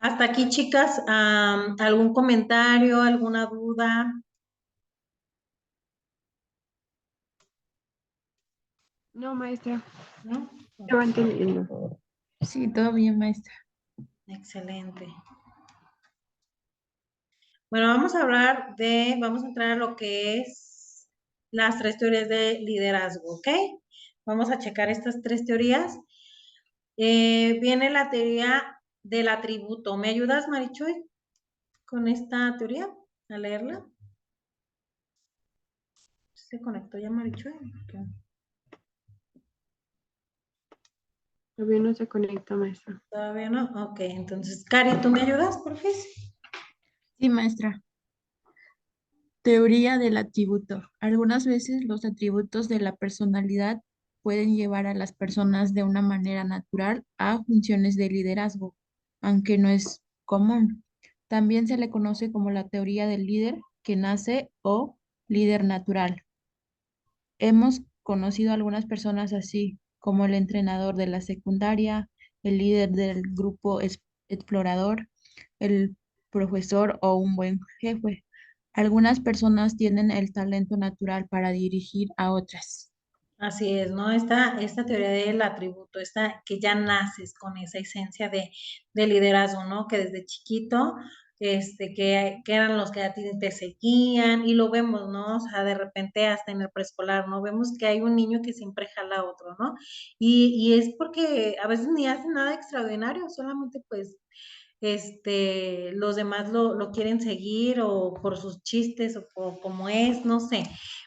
Hasta aquí, chicas, ¿algún comentario, alguna duda? No, maestra, ¿No? te va Ok, entendiendo. Sí, todo bien, maestra. excelente. Bueno, vamos a entrar a lo que es las tres teorías de liderazgo, ¿ok? Vamos a checar estas tres teorías. Viene la teoría del atributo. ¿Me ayudas, Marichuy, con esta teoría? A leerla. ¿Se conectó ya Marichuy? Ok. Todavía no se conecta, maestra. ¿Todavía no? Ok, entonces, Cari, ¿tú me ayudas, por favor? Sí, maestra. Teoría del atributo. Algunas veces los atributos de la personalidad pueden llevar a las personas de una manera natural a funciones de liderazgo, aunque no es común. También se le conoce como la teoría del líder que nace o líder natural. Hemos conocido a algunas personas así, como el entrenador de la secundaria, el líder del grupo explorador, el profesor o un buen jefe. Algunas personas tienen el talento natural para dirigir a otras. Así es, ¿no? Esta teoría del atributo, esta que ya naces con esa esencia de liderazgo, ¿no? Que desde chiquito, que eran los que a ti te seguían, y lo vemos, ¿no? O sea, de repente hasta en el preescolar, ¿no? Vemos que hay un niño que siempre jala a otro, ¿no? Y es porque a veces ni hace nada extraordinario, solamente pues los demás lo quieren seguir o por sus chistes o por como es, no sé,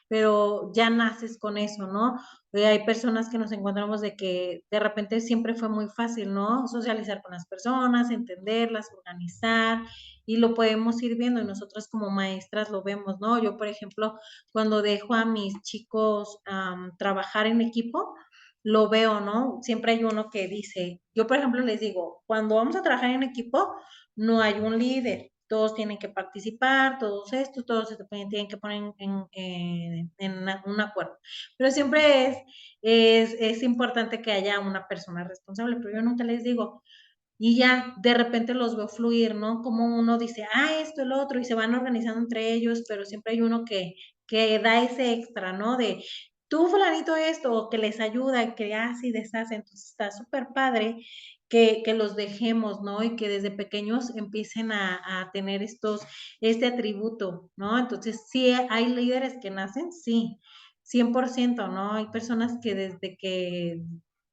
pero ya naces con eso, ¿no? Hay personas que nos encontramos de que de repente siempre fue muy fácil, ¿no? Socializar con las personas, entenderlas, organizar, y lo podemos ir viendo y nosotras como maestras lo vemos, ¿no? Yo, por ejemplo, cuando dejo a mis chicos trabajar en equipo, lo veo, ¿no? Siempre hay uno que dice, yo por ejemplo les digo, cuando vamos a trabajar en equipo, no hay un líder, todos tienen que participar, todos se tienen que poner en un acuerdo. Pero siempre es importante que haya una persona responsable, pero yo nunca les digo, y ya de repente los veo fluir, ¿no? Como uno dice, esto, el otro, y se van organizando entre ellos, pero siempre hay uno que da ese extra, ¿no? De tú, fulanito, esto, o que les ayuda, que hace y deshace. Entonces está súper padre que los dejemos, ¿no? Y que desde pequeños empiecen a tener este atributo, ¿no? Entonces, sí, hay líderes que nacen, sí, 100%, ¿no? Hay personas que desde que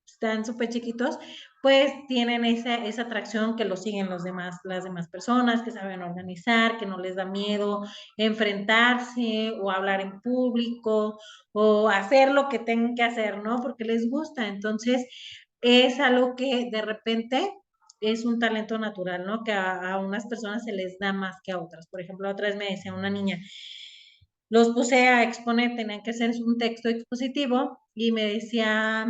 están súper chiquitos, pues tienen esa atracción que lo siguen las demás personas, que saben organizar, que no les da miedo enfrentarse o hablar en público o hacer lo que tengan que hacer, ¿no? Porque les gusta. Entonces, es algo que de repente es un talento natural, ¿no? Que a unas personas se les da más que a otras. Por ejemplo, otra vez me decía una niña, los puse a exponer, tenían que hacer un texto expositivo y me decía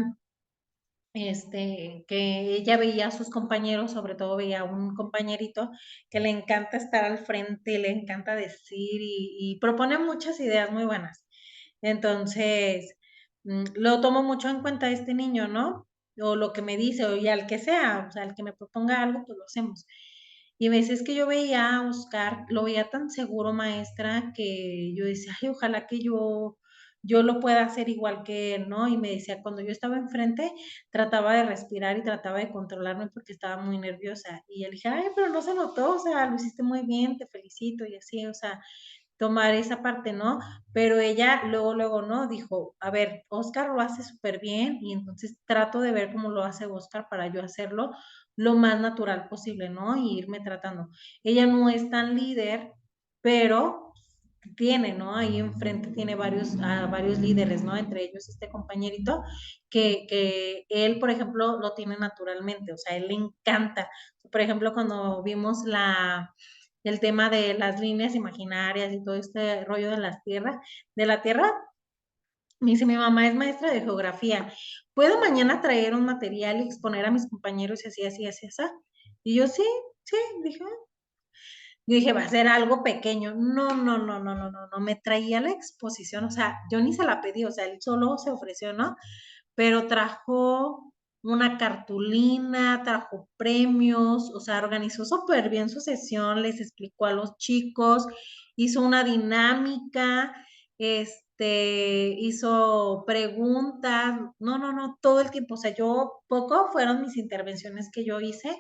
que ella veía a sus compañeros, sobre todo veía a un compañerito que le encanta estar al frente, le encanta decir y propone muchas ideas muy buenas. Entonces, lo tomo mucho en cuenta este niño, ¿no? O lo que me dice, o y al que sea, o sea, al que me proponga algo, pues lo hacemos. Y me dice, es que yo veía a Oscar, lo veía tan seguro, maestra, que yo decía, ay, ojalá que yo lo pueda hacer igual que él, ¿no? Y me decía, cuando yo estaba enfrente, trataba de respirar y trataba de controlarme porque estaba muy nerviosa. Y él dije, ay, pero no se notó, o sea, lo hiciste muy bien, te felicito y así, o sea, tomar esa parte, ¿no? Pero ella luego, ¿no? Dijo, a ver, Oscar lo hace súper bien y entonces trato de ver cómo lo hace Oscar para yo hacerlo lo más natural posible, ¿no? Y irme tratando. Ella no es tan líder, pero tiene, ¿no? Ahí enfrente tiene varios líderes, ¿no? Entre ellos este compañerito que él, por ejemplo, lo tiene naturalmente, o sea, él le encanta. Por ejemplo, cuando vimos el tema de las líneas imaginarias y todo este rollo de la tierra, me dice, mi mamá es maestra de geografía, ¿puedo mañana traer un material y exponer a mis compañeros y así, así, así, así? Y yo, sí, sí, dije, yo dije, va a ser algo pequeño. No, me traía la exposición, o sea, yo ni se la pedí, o sea, él solo se ofreció, ¿no? Pero trajo una cartulina, trajo premios, o sea, organizó súper bien su sesión, les explicó a los chicos, hizo una dinámica, hizo preguntas, no, todo el tiempo, o sea, poco fueron mis intervenciones que yo hice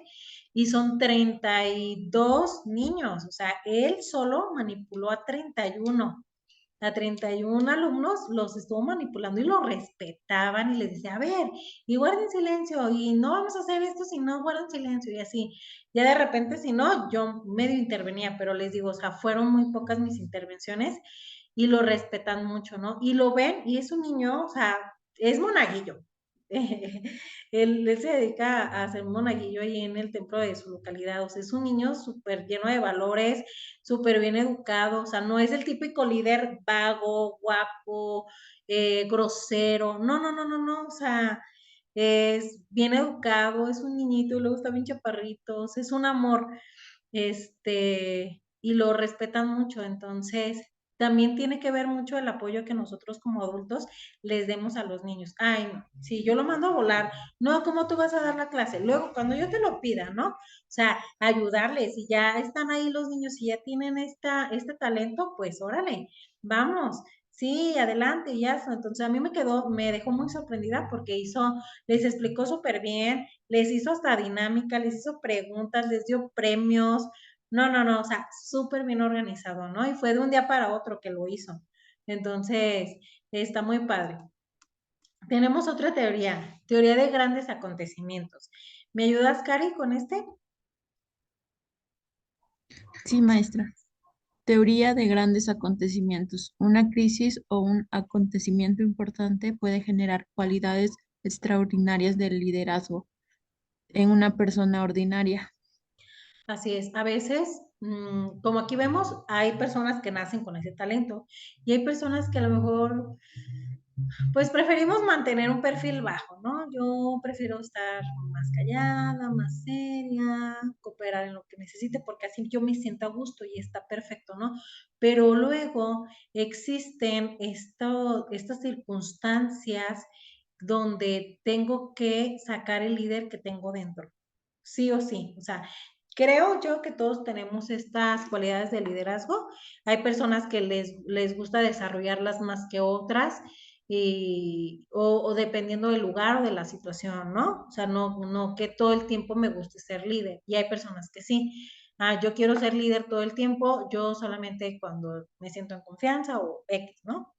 y son 32 niños, o sea, él solo manipuló a 31. A 31 alumnos los estuvo manipulando y los respetaban y les decía, a ver, y guarden silencio, y no vamos a hacer esto si no guardan silencio, y así. Ya de repente, si no, yo medio intervenía, pero les digo, o sea, fueron muy pocas mis intervenciones y lo respetan mucho, ¿no? Y lo ven, y es un niño, o sea, es monaguillo. Él se dedica a hacer monaguillo ahí en el templo de su localidad, o sea, es un niño súper lleno de valores, súper bien educado, o sea, no es el típico líder vago, guapo, grosero, no, o sea, es bien educado, es un niñito y luego está bien chaparritos, es un amor, y lo respetan mucho, entonces también tiene que ver mucho el apoyo que nosotros como adultos les demos a los niños. Ay, no, si yo lo mando a volar, no, ¿cómo tú vas a dar la clase? Luego, cuando yo te lo pida, ¿no? O sea, ayudarles, y ya están ahí los niños y ya tienen este talento, pues órale, vamos, sí, adelante, y ya. Entonces a mí me dejó muy sorprendida porque les explicó súper bien, les hizo hasta dinámica, les hizo preguntas, les dio premios, no, o sea, súper bien organizado, ¿no? Y fue de un día para otro que lo hizo. Entonces, está muy padre. Tenemos otra teoría de grandes acontecimientos. ¿Me ayudas, Cari, con este? Sí, maestra. Teoría de grandes acontecimientos. Una crisis o un acontecimiento importante puede generar cualidades extraordinarias del liderazgo en una persona ordinaria. Así es, a veces, como aquí vemos, hay personas que nacen con ese talento y hay personas que a lo mejor, pues preferimos mantener un perfil bajo, ¿no? Yo prefiero estar más callada, más seria, cooperar en lo que necesite, porque así yo me siento a gusto y está perfecto, ¿no? Pero luego existen estas circunstancias donde tengo que sacar el líder que tengo dentro, sí o sí. O sea, creo yo que todos tenemos estas cualidades de liderazgo. Hay personas que les gusta desarrollarlas más que otras, o dependiendo del lugar o de la situación, ¿no? O sea, no que todo el tiempo me guste ser líder. Y hay personas que sí. Ah, yo quiero ser líder todo el tiempo, yo solamente cuando me siento en confianza o X, ¿no?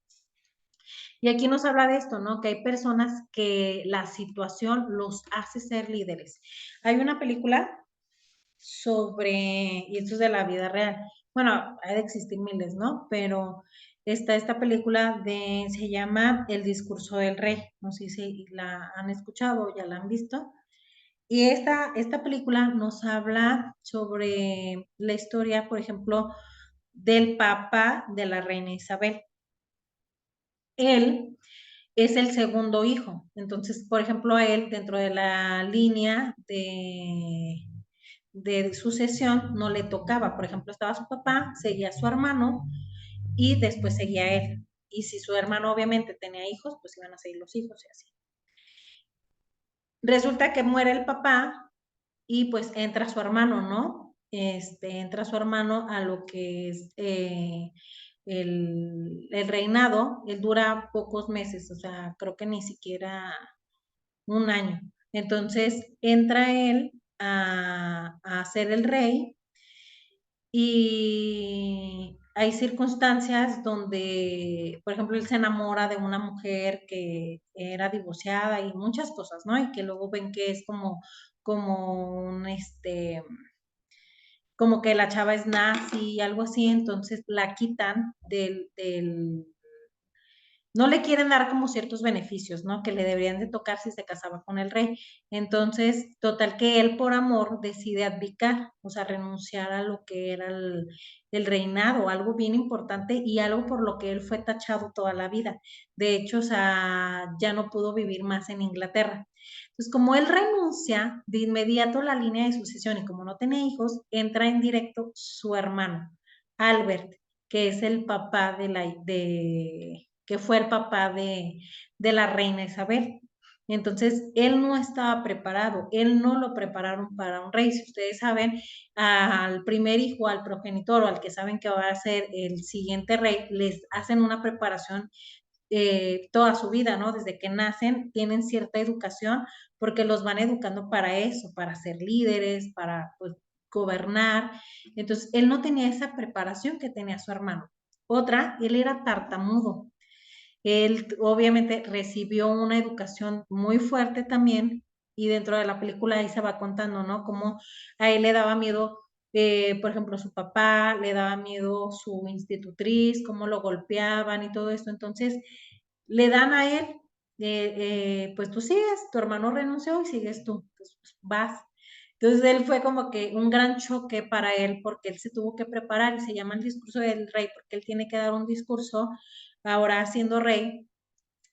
Y aquí nos habla de esto, ¿no? Que hay personas que la situación los hace ser líderes. Hay una película y esto es de la vida real. Bueno, hay de existir miles, ¿no? Pero está esta película se llama El discurso del rey. No sé si la han escuchado o ya la han visto. Y esta película nos habla sobre la historia, por ejemplo, del papá de la reina Isabel. Él es el segundo hijo. Entonces, por ejemplo, a él, dentro de la línea de sucesión, no le tocaba. Por ejemplo, estaba su papá, seguía su hermano y después seguía él. Y si su hermano obviamente tenía hijos, pues iban a seguir los hijos y así. Resulta que muere el papá y pues entra su hermano, ¿no? Entra su hermano a lo que es el reinado. Él dura pocos meses, o sea, creo que ni siquiera un año. Entonces entra él a ser el rey y hay circunstancias donde, por ejemplo, él se enamora de una mujer que era divorciada y muchas cosas, ¿no? Y que luego ven que es como como que la chava es nazi, algo así, entonces la quitan no le quieren dar como ciertos beneficios, ¿no? Que le deberían de tocar si se casaba con el rey. Entonces, total que él por amor decide abdicar, o sea, renunciar a lo que era el reinado, algo bien importante y algo por lo que él fue tachado toda la vida. De hecho, o sea, ya no pudo vivir más en Inglaterra. Entonces, como él renuncia, de inmediato la línea de sucesión y como no tenía hijos, entra en directo su hermano, Albert, que es el papá que fue el papá de la reina Isabel. Entonces, él no estaba preparado, él no lo prepararon para un rey. Si ustedes saben, al primer hijo, al progenitor o al que saben que va a ser el siguiente rey, les hacen una preparación toda su vida, ¿no? Desde que nacen tienen cierta educación porque los van educando para eso, para ser líderes, para pues, gobernar. Entonces, él no tenía esa preparación que tenía su hermano. Otra, él era tartamudo. Él obviamente recibió una educación muy fuerte también y dentro de la película ahí se va contando, ¿no? Cómo a él le daba miedo, por ejemplo, su papá, le daba miedo su institutriz, cómo lo golpeaban y todo esto. Entonces, le dan a él, pues tú sigues, tu hermano renunció y sigues tú, pues vas. Entonces él fue como que un gran choque para él porque él se tuvo que preparar y se llama el discurso del rey porque él tiene que dar un discurso ahora siendo rey.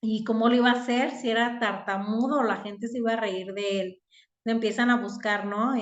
¿Y cómo lo iba a hacer? Si era tartamudo, la gente se iba a reír de él. Empiezan a buscar, ¿no?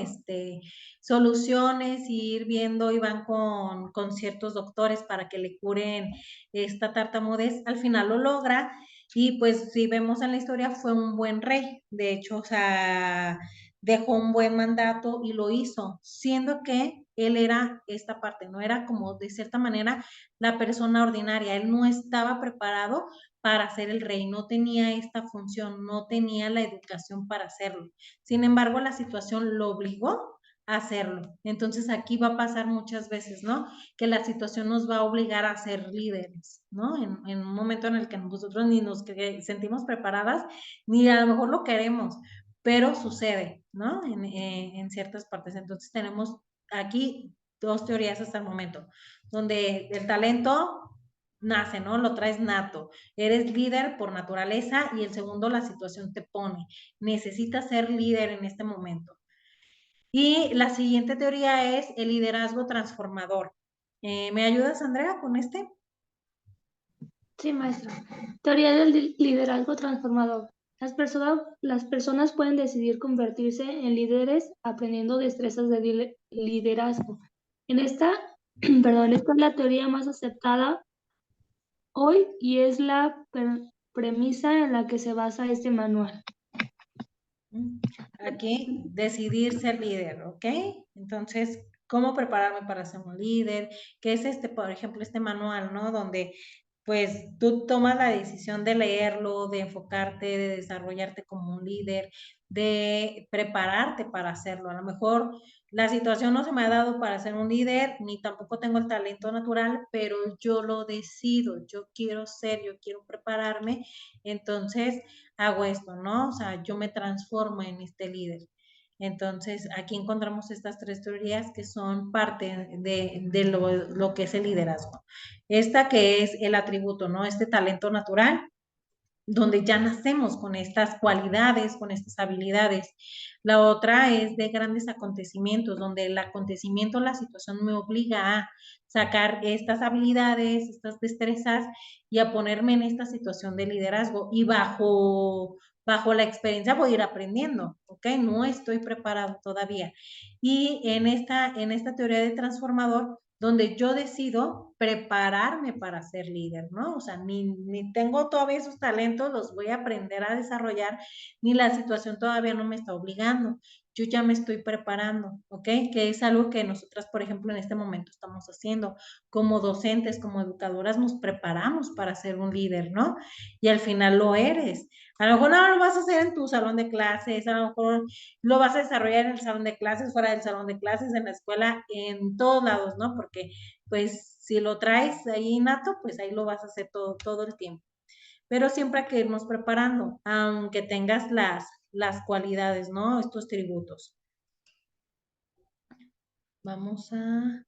Soluciones, ir viendo, y van con ciertos doctores para que le curen esta tartamudez. Al final lo logra y pues si vemos en la historia fue un buen rey. De hecho, o sea, dejó un buen mandato y lo hizo, siendo que él era esta parte, no era como de cierta manera la persona ordinaria, él no estaba preparado para ser el rey, no tenía esta función, no tenía la educación para hacerlo. Sin embargo, la situación lo obligó a hacerlo. Entonces aquí va a pasar muchas veces, ¿no? Que la situación nos va a obligar a ser líderes, ¿no? En un momento en el que nosotros ni nos sentimos preparadas, ni a lo mejor lo queremos, pero sucede, ¿no? En ciertas partes. Entonces tenemos aquí dos teorías hasta el momento, donde el talento nace, ¿no? Lo traes nato. Eres líder por naturaleza y el segundo, la situación te pone. Necesitas ser líder en este momento. Y la siguiente teoría es el liderazgo transformador. ¿Me ayudas, Andrea, con este? Sí, maestra. Teoría del liderazgo transformador. Las personas pueden decidir convertirse en líderes aprendiendo destrezas de liderazgo. Esta es la teoría más aceptada hoy y es la premisa en la que se basa este manual. Aquí, decidir ser líder, ¿ok? Entonces, ¿cómo prepararme para ser un líder? ¿Qué es por ejemplo, este manual, ¿no? Donde pues tú tomas la decisión de leerlo, de enfocarte, de desarrollarte como un líder, de prepararte para hacerlo. A lo mejor la situación no se me ha dado para ser un líder, ni tampoco tengo el talento natural, pero yo lo decido, yo quiero ser, yo quiero prepararme, entonces hago esto, ¿no? O sea, yo me transformo en este líder. Entonces, aquí encontramos estas tres teorías que son parte de lo que es el liderazgo. Esta que es el atributo, ¿no? Este talento natural, donde ya nacemos con estas cualidades, con estas habilidades. La otra es de grandes acontecimientos, donde el acontecimiento, la situación me obliga a sacar estas habilidades, estas destrezas y a ponerme en esta situación de liderazgo y bajo la experiencia voy a ir aprendiendo, ¿ok? No estoy preparado todavía. Y en esta teoría de transformador, donde yo decido prepararme para ser líder, ¿no? O sea, ni tengo todavía esos talentos, los voy a aprender a desarrollar, ni la situación todavía no me está obligando. Yo ya me estoy preparando, ¿ok? Que es algo que nosotras, por ejemplo, en este momento estamos haciendo. Como docentes, como educadoras, nos preparamos para ser un líder, ¿no? Y al final lo eres. A lo mejor no lo vas a hacer en tu salón de clases, a lo mejor lo vas a desarrollar en el salón de clases, fuera del salón de clases, en la escuela, en todos lados, ¿no? Porque pues si lo traes ahí innato, pues ahí lo vas a hacer todo el tiempo. Pero siempre hay que irnos preparando, aunque tengas las cualidades, ¿no? Estos tributos. Vamos a...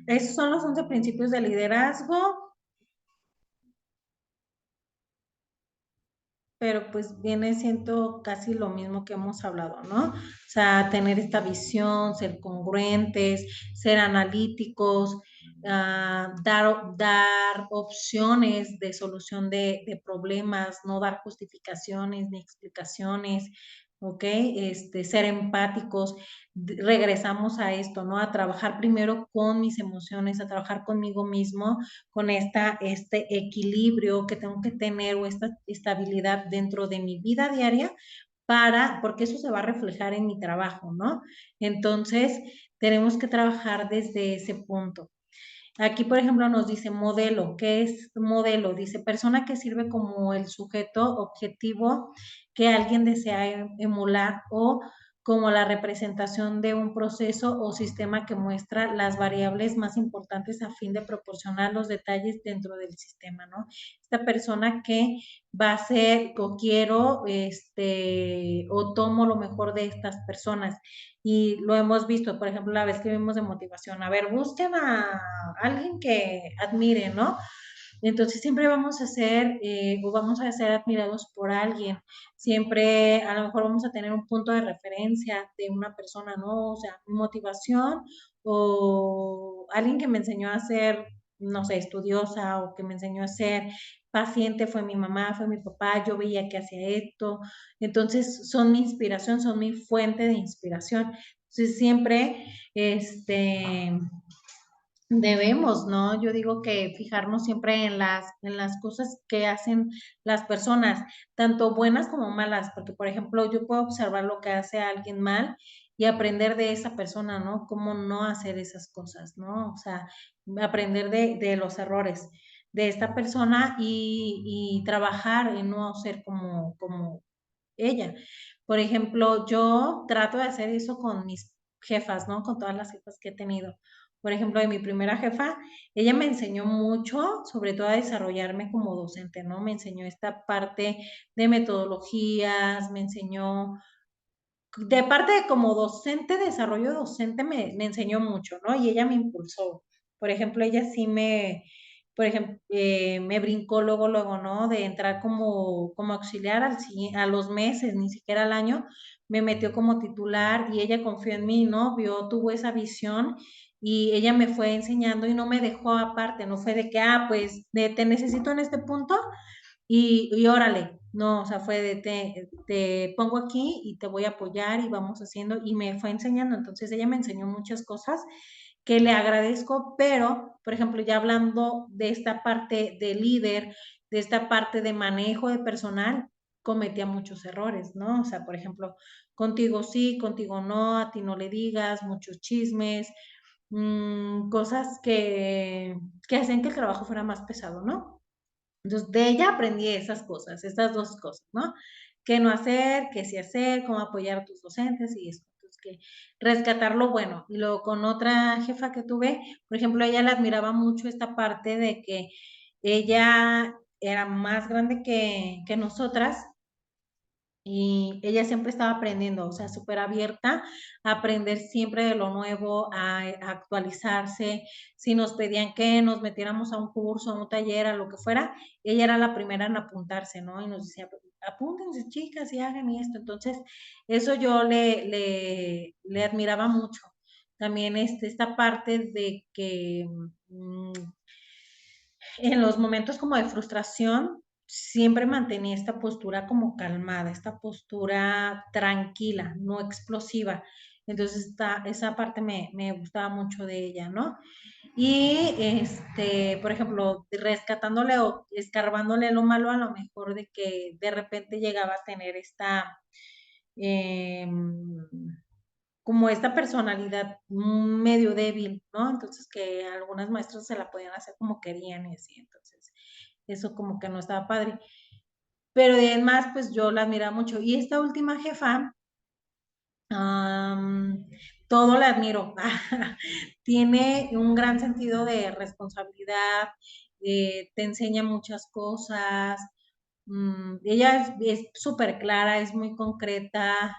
Esos son los 11 principios de liderazgo. Pero pues viene siendo casi lo mismo que hemos hablado, ¿no? O sea, tener esta visión, ser congruentes, ser analíticos, dar opciones de solución de problemas, no dar justificaciones ni explicaciones, ¿ok? Ser empáticos, regresamos a esto, ¿no? A trabajar primero con mis emociones, a trabajar conmigo mismo, con este equilibrio que tengo que tener o esta estabilidad dentro de mi vida diaria porque eso se va a reflejar en mi trabajo, ¿no? Entonces, tenemos que trabajar desde ese punto. Aquí, por ejemplo, nos dice modelo. ¿Qué es modelo? Dice persona que sirve como el sujeto objetivo que alguien desea emular o como la representación de un proceso o sistema que muestra las variables más importantes a fin de proporcionar los detalles dentro del sistema, ¿no? Esta persona que va a ser, o quiero, o tomo lo mejor de estas personas. Y lo hemos visto, por ejemplo, la vez que vimos de motivación. A ver, busquen a alguien que admiren, ¿no? Entonces siempre vamos a ser o vamos a ser admirados por alguien. Siempre a lo mejor vamos a tener un punto de referencia de una persona, ¿no? O sea, motivación o alguien que me enseñó a ser, no sé, estudiosa o que me enseñó a ser paciente, fue mi mamá, fue mi papá, yo veía que hacía esto. Entonces son mi inspiración, son mi fuente de inspiración. Entonces siempre, debemos, ¿no? Yo digo que fijarnos siempre en las cosas que hacen las personas, tanto buenas como malas, porque por ejemplo yo puedo observar lo que hace alguien mal y aprender de esa persona, ¿no? Cómo no hacer esas cosas, ¿no? O sea, aprender de los errores de esta persona y trabajar en no ser como ella. Por ejemplo, yo trato de hacer eso con mis jefas, ¿no? Con todas las jefas que he tenido. Por ejemplo, de mi primera jefa, ella me enseñó mucho, sobre todo a desarrollarme como docente, ¿no? Me enseñó esta parte de metodologías, me enseñó, de parte de como docente, desarrollo docente, me enseñó mucho, ¿no? Y ella me impulsó. Por ejemplo, ella sí por ejemplo, me brincó luego, ¿no? De entrar como auxiliar a los meses, ni siquiera al año, me metió como titular y ella confió en mí, ¿no? Tuvo esa visión y ella me fue enseñando y no me dejó aparte, no fue de que, pues te necesito en este punto y órale, no, o sea, fue de te pongo aquí y te voy a apoyar y vamos haciendo y me fue enseñando, entonces ella me enseñó muchas cosas que le agradezco, pero, por ejemplo, ya hablando de esta parte de líder, de esta parte de manejo de personal, cometía muchos errores, ¿no? O sea, por ejemplo, contigo sí, contigo no, a ti no le digas, muchos chismes, cosas que hacen que el trabajo fuera más pesado, ¿no? Entonces, de ella aprendí esas cosas, estas dos cosas, ¿no? Qué no hacer, qué sí hacer, cómo apoyar a tus docentes y eso. Entonces, que rescatar lo bueno. Y luego con otra jefa que tuve, por ejemplo, ella la admiraba mucho esta parte de que ella era más grande que nosotras y ella siempre estaba aprendiendo, o sea, súper abierta a aprender siempre de lo nuevo, a actualizarse. Si nos pedían que nos metiéramos a un curso, a un taller, a lo que fuera, ella era la primera en apuntarse, ¿no? Y nos decía, apúntense chicas y hagan esto. Entonces, eso yo le admiraba mucho. También esta parte de que en los momentos como de frustración, siempre mantenía esta postura como calmada, esta postura tranquila, no explosiva. Entonces, esa parte me gustaba mucho de ella, ¿no? Y, por ejemplo, rescatándole o escarbándole lo malo, a lo mejor de que de repente llegaba a tener em, como esta personalidad medio débil, ¿no? Entonces que algunas maestras se la podían hacer como querían y así, entonces eso como que no estaba padre. Pero además, pues yo la admiraba mucho. Y esta última jefa, todo la admiro. Tiene un gran sentido de responsabilidad, te enseña muchas cosas. Ella es súper clara, es muy concreta,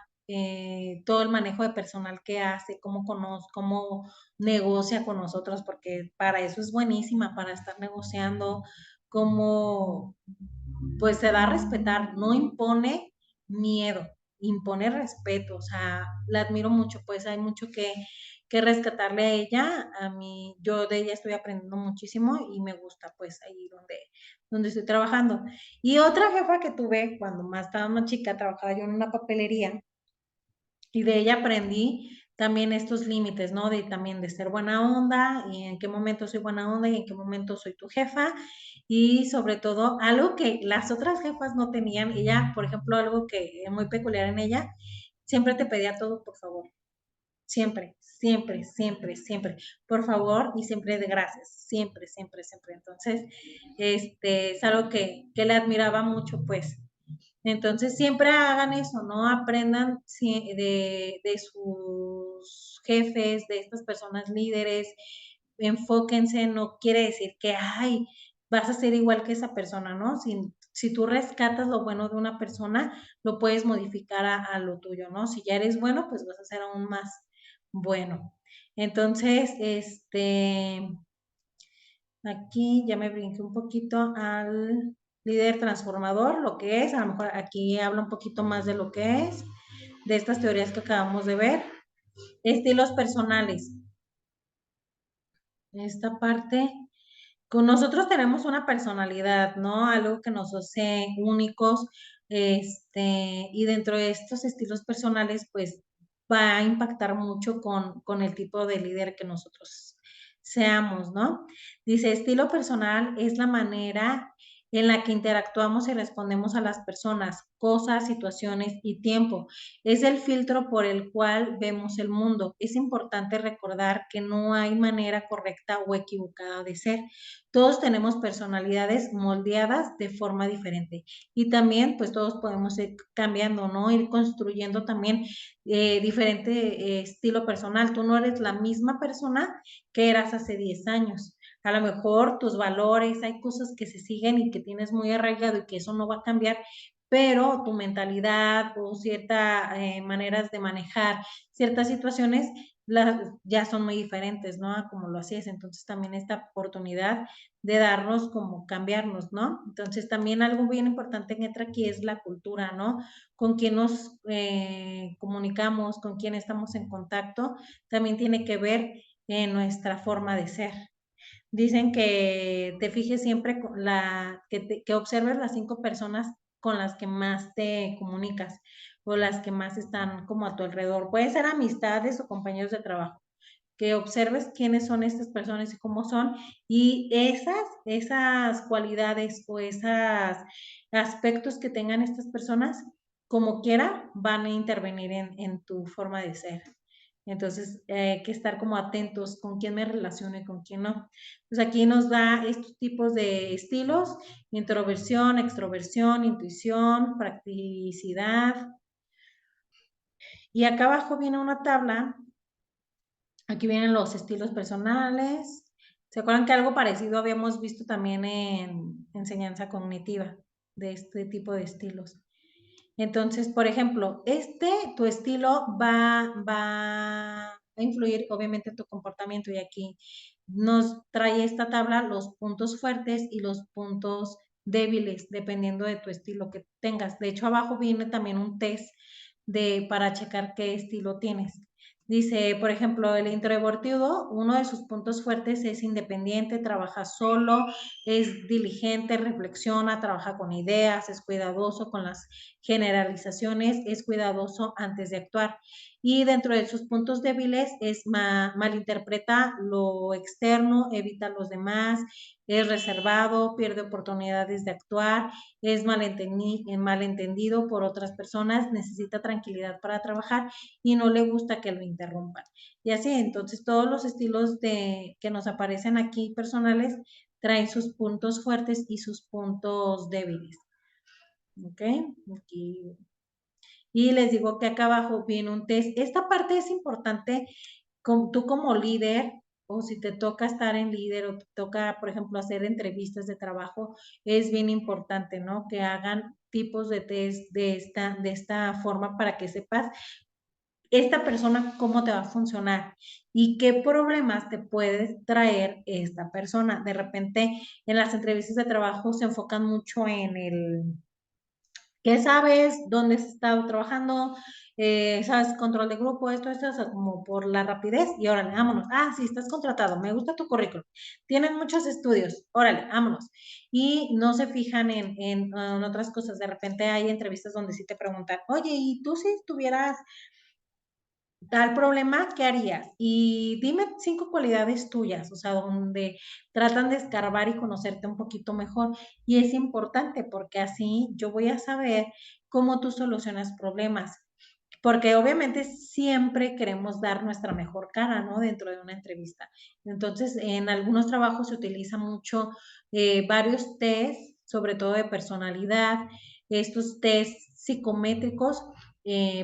todo el manejo de personal que hace, cómo negocia con nosotros, porque para eso es buenísima, para estar negociando, cómo pues se da a respetar, no impone miedo, impone respeto, o sea, la admiro mucho, pues hay mucho que rescatarle a ella, a mí, yo de ella estoy aprendiendo muchísimo y me gusta pues ahí donde estoy trabajando. Y otra jefa que tuve cuando más estaba más chica, trabajaba yo en una papelería Y de ella aprendí también estos límites, ¿no? También de ser buena onda y en qué momento soy buena onda y en qué momento soy tu jefa. Y sobre todo, algo que las otras jefas no tenían, ella, por ejemplo, algo que es muy peculiar en ella, siempre te pedía todo por favor. Siempre, siempre, siempre, siempre. Por favor y siempre de gracias. Siempre, siempre, siempre. Entonces, es algo que le admiraba mucho, pues. Entonces, siempre hagan eso, ¿no? Aprendan de sus jefes, de estas personas líderes, enfóquense, no quiere decir que, ay, vas a ser igual que esa persona, ¿no? Si tú rescatas lo bueno de una persona, lo puedes modificar a lo tuyo, ¿no? Si ya eres bueno, pues vas a ser aún más bueno. Entonces, aquí ya me brinqué un poquito al líder transformador, lo que es, a lo mejor aquí habla un poquito más de lo que es, de estas teorías que acabamos de ver. Estilos personales. Esta parte, con nosotros tenemos una personalidad, ¿no? Algo que nos hace únicos, y dentro de estos estilos personales, pues va a impactar mucho con el tipo de líder que nosotros seamos, ¿no? Dice, estilo personal es la manera en la que interactuamos y respondemos a las personas, cosas, situaciones y tiempo. Es el filtro por el cual vemos el mundo. Es importante recordar que no hay manera correcta o equivocada de ser. Todos tenemos personalidades moldeadas de forma diferente y también pues todos podemos ir cambiando, ¿no? Ir construyendo también diferente estilo personal. Tú no eres la misma persona que eras hace 10 años. A lo mejor tus valores, hay cosas que se siguen y que tienes muy arraigado y que eso no va a cambiar, pero tu mentalidad o ciertas maneras de manejar ciertas situaciones ya son muy diferentes, ¿no? A como lo hacías. Entonces también esta oportunidad de darnos como cambiarnos, ¿no? Entonces también algo bien importante que entra aquí es la cultura, ¿no? Con quién nos comunicamos, con quién estamos en contacto, también tiene que ver en nuestra forma de ser. Dicen que te fijes siempre que observes las 5 personas con las que más te comunicas o las que más están como a tu alrededor. Puede ser amistades o compañeros de trabajo. Que observes quiénes son estas personas y cómo son, y esas cualidades o esos aspectos que tengan estas personas, como quiera, van a intervenir en tu forma de ser. Entonces, hay que estar como atentos con quién me relaciono y con quién no. Pues aquí nos da estos tipos de estilos: introversión, extroversión, intuición, practicidad. Y acá abajo viene una tabla. Aquí vienen los estilos personales. ¿Se acuerdan que algo parecido habíamos visto también en enseñanza cognitiva de este tipo de estilos? Entonces, por ejemplo, tu estilo va a influir obviamente en tu comportamiento, y aquí nos trae esta tabla los puntos fuertes y los puntos débiles, dependiendo de tu estilo que tengas. De hecho, abajo viene también un test para checar qué estilo tienes. Dice, por ejemplo, el introvertido, uno de sus puntos fuertes es independiente, trabaja solo, es diligente, reflexiona, trabaja con ideas, es cuidadoso con las generalizaciones, es cuidadoso antes de actuar. Y dentro de sus puntos débiles malinterpreta lo externo, evita a los demás, es reservado, pierde oportunidades de actuar, es malentendido por otras personas, necesita tranquilidad para trabajar y no le gusta que lo interrumpan. Y así, entonces todos los estilos que nos aparecen aquí personales traen sus puntos fuertes y sus puntos débiles. ¿Ok? Aquí. Y les digo que acá abajo viene un test. Esta parte es importante, tú como líder, o si te toca estar en líder o te toca, por ejemplo, hacer entrevistas de trabajo, es bien importante, ¿no? Que hagan tipos de test de esta forma para que sepas esta persona cómo te va a funcionar y qué problemas te puede traer esta persona. De repente, en las entrevistas de trabajo se enfocan mucho en ¿qué sabes? ¿Dónde has estado trabajando? ¿Sabes? Control de grupo, esto, o sea, como por la rapidez, y órale, vámonos. Ah, sí, estás contratado, me gusta tu currículum. Tienen muchos estudios, órale, vámonos. Y no se fijan en otras cosas. De repente hay entrevistas donde sí te preguntan, oye, ¿y tú si estuvieras tal problema, ¿qué harías? Y dime 5 cualidades tuyas, o sea, donde tratan de escarbar y conocerte un poquito mejor. Y es importante porque así yo voy a saber cómo tú solucionas problemas. Porque obviamente siempre queremos dar nuestra mejor cara, ¿no? Dentro de una entrevista. Entonces, en algunos trabajos se utiliza mucho varios test, sobre todo de personalidad, estos test psicométricos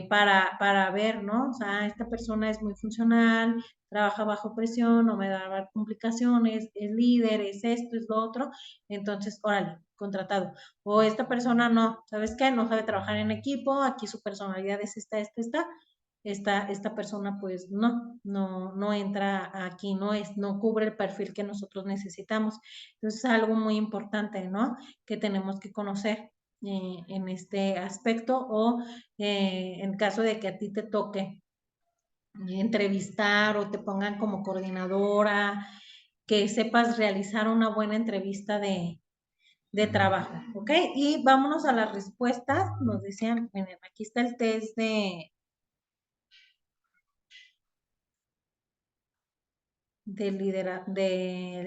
para ver, ¿no? O sea, esta persona es muy funcional, trabaja bajo presión, no me da complicaciones, es líder, es esto, es lo otro. Entonces, órale, contratado. O esta persona no, ¿sabes qué? No sabe trabajar en equipo, aquí su personalidad es esta persona pues no entra aquí, no cubre el perfil que nosotros necesitamos. Entonces es algo muy importante, ¿no? Que tenemos que conocer en este aspecto o en caso de que a ti te toque entrevistar o te pongan como coordinadora, que sepas realizar una buena entrevista de trabajo, ¿ok? Y vámonos a las respuestas. Nos decían, miren, aquí está el test de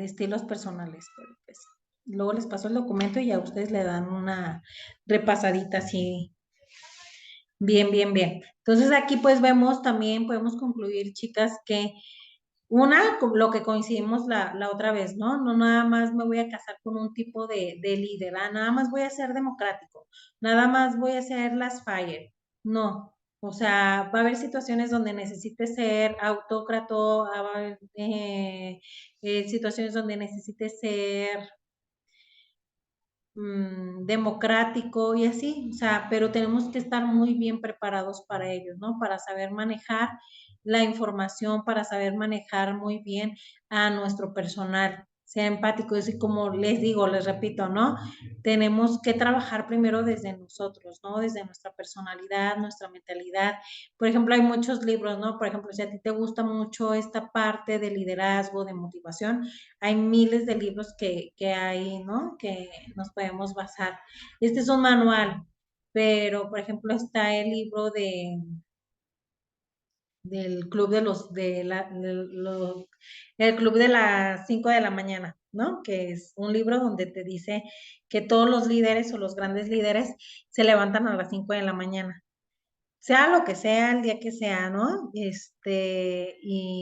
estilos personales. Pues, luego les paso el documento y a ustedes le dan una repasadita así, bien. Entonces aquí pues vemos también, podemos concluir, chicas, que lo que coincidimos la otra vez, ¿no? No nada más me voy a casar con un tipo de líder, nada más voy a ser democrático, nada más voy a ser las fire. No, o sea, va a haber situaciones donde necesite ser autócrata, va a haber situaciones donde necesite ser democrático y así, o sea, pero tenemos que estar muy bien preparados para ellos, ¿no? Para saber manejar la información, para saber manejar muy bien a nuestro personal, sea empático, y como les digo, les repito, ¿no? Tenemos que trabajar primero desde nosotros, ¿no? Desde nuestra personalidad, nuestra mentalidad. Por ejemplo, hay muchos libros, ¿no? Por ejemplo, si a ti te gusta mucho esta parte de liderazgo, de motivación, hay miles de libros que hay, ¿no? Que nos podemos basar. Este es un manual, pero por ejemplo está el libro del club el club de las 5 de la mañana, ¿no? Que es un libro donde te dice que todos los líderes o los grandes líderes se levantan a las 5 de la mañana. Sea lo que sea, el día que sea, ¿no? Y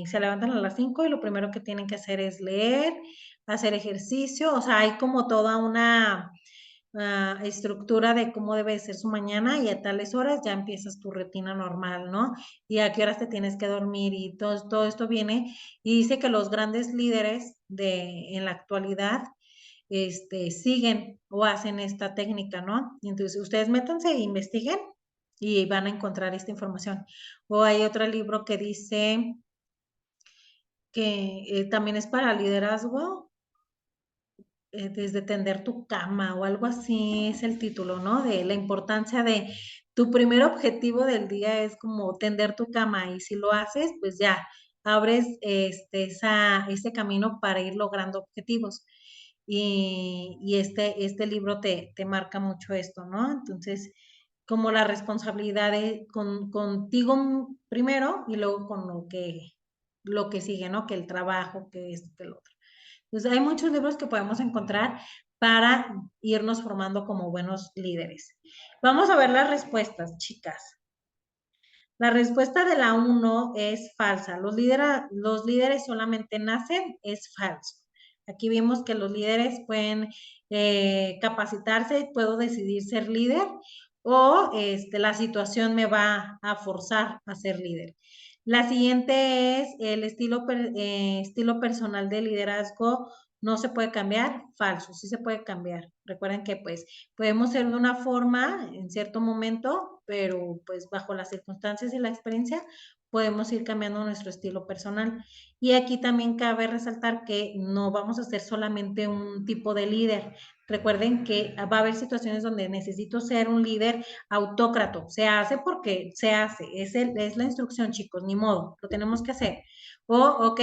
se levantan a las 5 y lo primero que tienen que hacer es leer, hacer ejercicio, o sea, hay como toda una estructura de cómo debe ser su mañana y a tales horas ya empiezas tu rutina normal, ¿no? Y a qué horas te tienes que dormir y todo esto viene y dice que los grandes líderes en la actualidad siguen o hacen esta técnica, ¿no? Entonces, ustedes métanse e investiguen y van a encontrar esta información. O hay otro libro que dice que también es para liderazgo, desde tender tu cama o algo así es el título, ¿no? De la importancia de tu primer objetivo del día es como tender tu cama y si lo haces, pues ya abres ese camino para ir logrando objetivos. Y este libro te marca mucho esto, ¿no? Entonces, como la responsabilidad contigo primero y luego con lo que sigue, ¿no? Que el trabajo, que esto, que lo otro. Entonces, hay muchos libros que podemos encontrar para irnos formando como buenos líderes. Vamos a ver las respuestas, chicas. La respuesta de la 1 es falsa. Los líderes solamente nacen, es falso. Aquí vimos que los líderes pueden capacitarse, puedo decidir ser líder o la situación me va a forzar a ser líder. La siguiente es el estilo personal de liderazgo no se puede cambiar, falso, sí se puede cambiar. Recuerden que pues podemos ser de una forma en cierto momento, pero pues bajo las circunstancias y la experiencia podemos ir cambiando nuestro estilo personal. Y aquí también cabe resaltar que no vamos a ser solamente un tipo de líder. Recuerden que va a haber situaciones donde necesito ser un líder autócrata. Se hace porque se hace. Es la instrucción, chicos, ni modo. Lo tenemos que hacer. O, ok,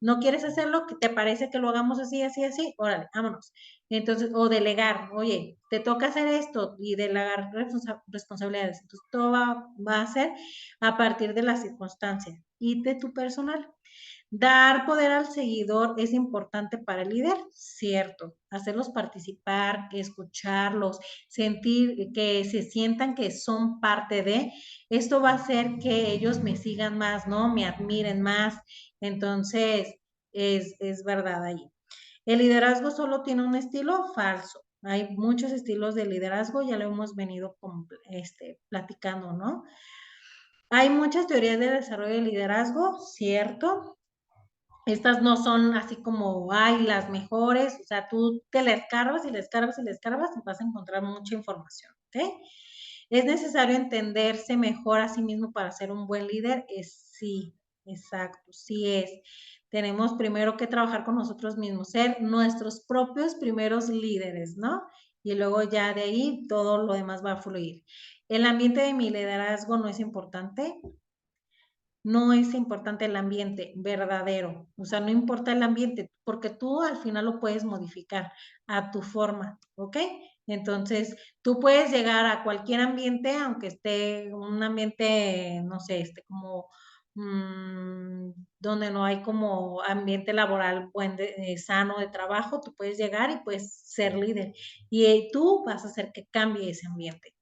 ¿no quieres hacerlo? ¿Te parece que lo hagamos así, así, así? Órale, vámonos. Entonces, o delegar, oye, te toca hacer esto y delegar responsabilidades. Entonces, todo va a ser a partir de las circunstancias y de tu personal. Dar poder al seguidor es importante para el líder, cierto. Hacerlos participar, escucharlos, sentir que se sientan que son parte de, esto va a hacer que ellos me sigan más, ¿no? Me admiren más. Entonces, es verdad ahí. El liderazgo solo tiene un estilo falso. Hay muchos estilos de liderazgo, ya lo hemos venido platicando, ¿no? Hay muchas teorías de desarrollo de liderazgo, cierto. Estas no son así como, ay, las mejores, o sea, tú te la escarbas y la escarbas y la escarbas y vas a encontrar mucha información, ¿ok? ¿Es necesario entenderse mejor a sí mismo para ser un buen líder? Sí, exacto, sí es. Tenemos primero que trabajar con nosotros mismos, ser nuestros propios primeros líderes, ¿no? Y luego ya de ahí todo lo demás va a fluir. ¿El ambiente de mi liderazgo no es importante? No es importante el ambiente verdadero, o sea, no importa el ambiente, porque tú al final lo puedes modificar a tu forma, ¿ok? Entonces, tú puedes llegar a cualquier ambiente, aunque esté un ambiente, no sé, como donde no hay como ambiente laboral sano de trabajo, tú puedes llegar y puedes ser líder. Y tú vas a hacer que cambie ese ambiente.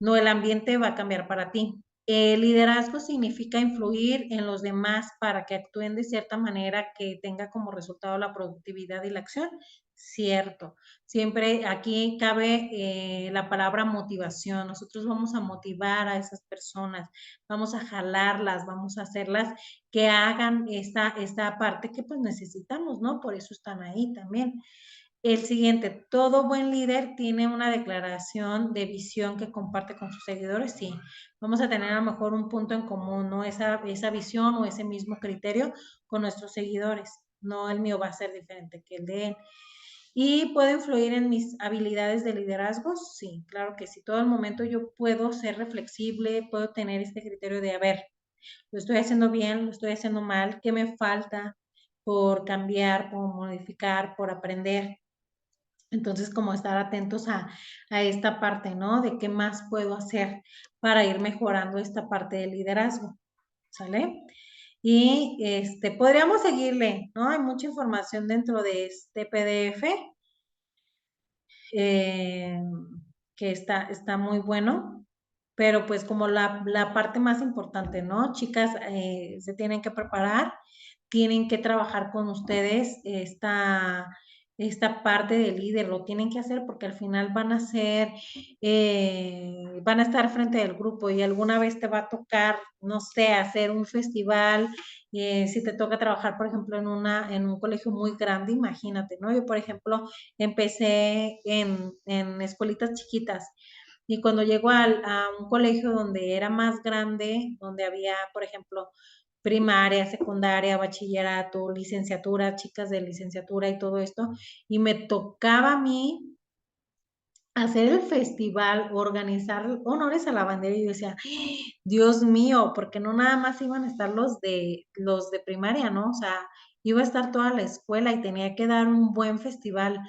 No, el ambiente va a cambiar para ti. El liderazgo significa influir en los demás para que actúen de cierta manera que tenga como resultado la productividad y la acción. Cierto. Siempre aquí cabe la palabra motivación. Nosotros vamos a motivar a esas personas, vamos a jalarlas, vamos a hacerlas que hagan esta parte que pues necesitamos, ¿no? Por eso están ahí también. El siguiente, todo buen líder tiene una declaración de visión que comparte con sus seguidores. Sí, vamos a tener a lo mejor un punto en común, ¿no? Esa visión o ese mismo criterio con nuestros seguidores. No, el mío va a ser diferente que el de él. ¿Y puedo influir en mis habilidades de liderazgo? Sí, claro que sí. Todo el momento yo puedo ser reflexible, puedo tener este criterio de, a ver, lo estoy haciendo bien, lo estoy haciendo mal, ¿qué me falta por cambiar, por modificar, por aprender? Entonces, como estar atentos a esta parte, ¿no? De qué más puedo hacer para ir mejorando esta parte del liderazgo, ¿sale? Y podríamos seguirle, ¿no? Hay mucha información dentro de este PDF eh, que está muy bueno, pero pues como la parte más importante, ¿no? Chicas, se tienen que preparar, tienen que trabajar con ustedes esta parte de líder, lo tienen que hacer porque al final van a estar frente del grupo y alguna vez te va a tocar, no sé, hacer un festival, si te toca trabajar, por ejemplo, en un colegio muy grande, imagínate, ¿no? Yo, por ejemplo, empecé en escuelitas chiquitas y cuando llego a un colegio donde era más grande, donde había, por ejemplo, primaria, secundaria, bachillerato, licenciatura, chicas de licenciatura y todo esto, y me tocaba a mí hacer el festival, organizar honores a la bandera y yo decía, Dios mío, porque no nada más iban a estar los de primaria, ¿no? O sea, iba a estar toda la escuela y tenía que dar un buen festival.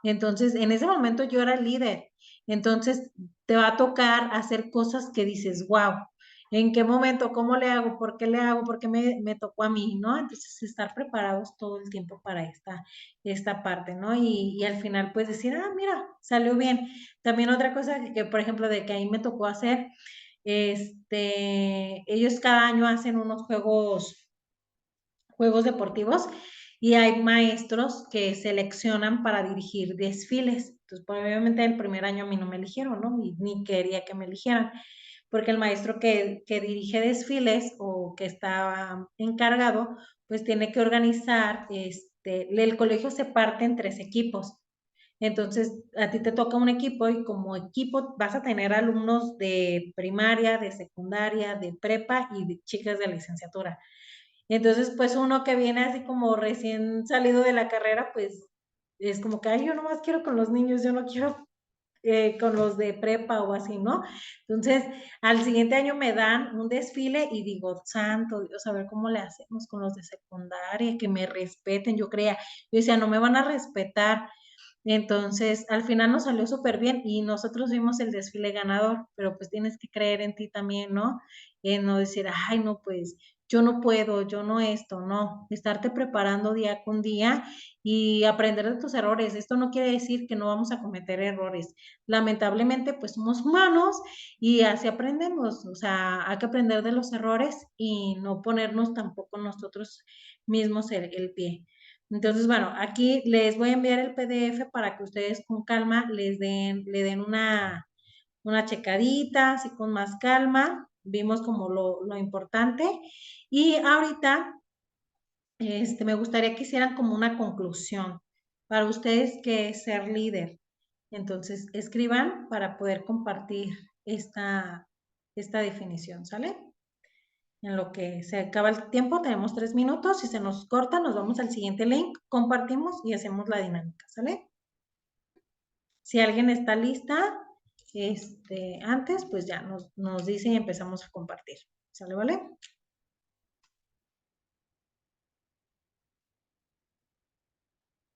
Entonces, en ese momento yo era líder. Entonces, te va a tocar hacer cosas que dices, wow, ¿en qué momento? ¿Cómo le hago? ¿Por qué le hago? ¿Por qué me tocó a mí? ¿No? Entonces, estar preparados todo el tiempo para esta parte, ¿no? Y al final, pues decir, mira, salió bien. También otra cosa por ejemplo, de que ahí me tocó hacer, ellos cada año hacen unos juegos deportivos y hay maestros que seleccionan para dirigir desfiles. Entonces, pues, obviamente el primer año a mí no me eligieron, ¿no? Y ni quería que me eligieran, porque el maestro que dirige desfiles o que está encargado, pues tiene que organizar, el colegio se parte en 3 equipos. Entonces, a ti te toca un equipo y como equipo vas a tener alumnos de primaria, de secundaria, de prepa y de chicas de licenciatura. Entonces, pues uno que viene así como recién salido de la carrera, pues es como que, ay, yo nomás quiero con los niños, yo no quiero con los de prepa o así, ¿no? Entonces, al siguiente año me dan un desfile y digo, santo Dios, a ver cómo le hacemos con los de secundaria, que me respeten, yo decía, no me van a respetar. Entonces, al final nos salió súper bien y nosotros vimos el desfile ganador, pero pues tienes que creer en ti también, ¿no? En no decir, ay, no, pues yo no puedo, yo no esto, no. Estarte preparando día con día y aprender de tus errores. Esto no quiere decir que no vamos a cometer errores. Lamentablemente, pues somos humanos y así aprendemos. O sea, hay que aprender de los errores y no ponernos tampoco nosotros mismos el pie. Entonces, bueno, aquí les voy a enviar el PDF para que ustedes con calma le den una checadita, así con más calma. Vimos como lo importante. Y ahorita, me gustaría que hicieran como una conclusión para ustedes que es ser líder. Entonces, escriban para poder compartir esta definición, ¿sale? En lo que se acaba el tiempo, tenemos 3 minutos. Si se nos corta, nos vamos al siguiente link, compartimos y hacemos la dinámica, ¿sale? Si alguien está lista, antes, pues ya nos dice y empezamos a compartir. ¿Sale, vale?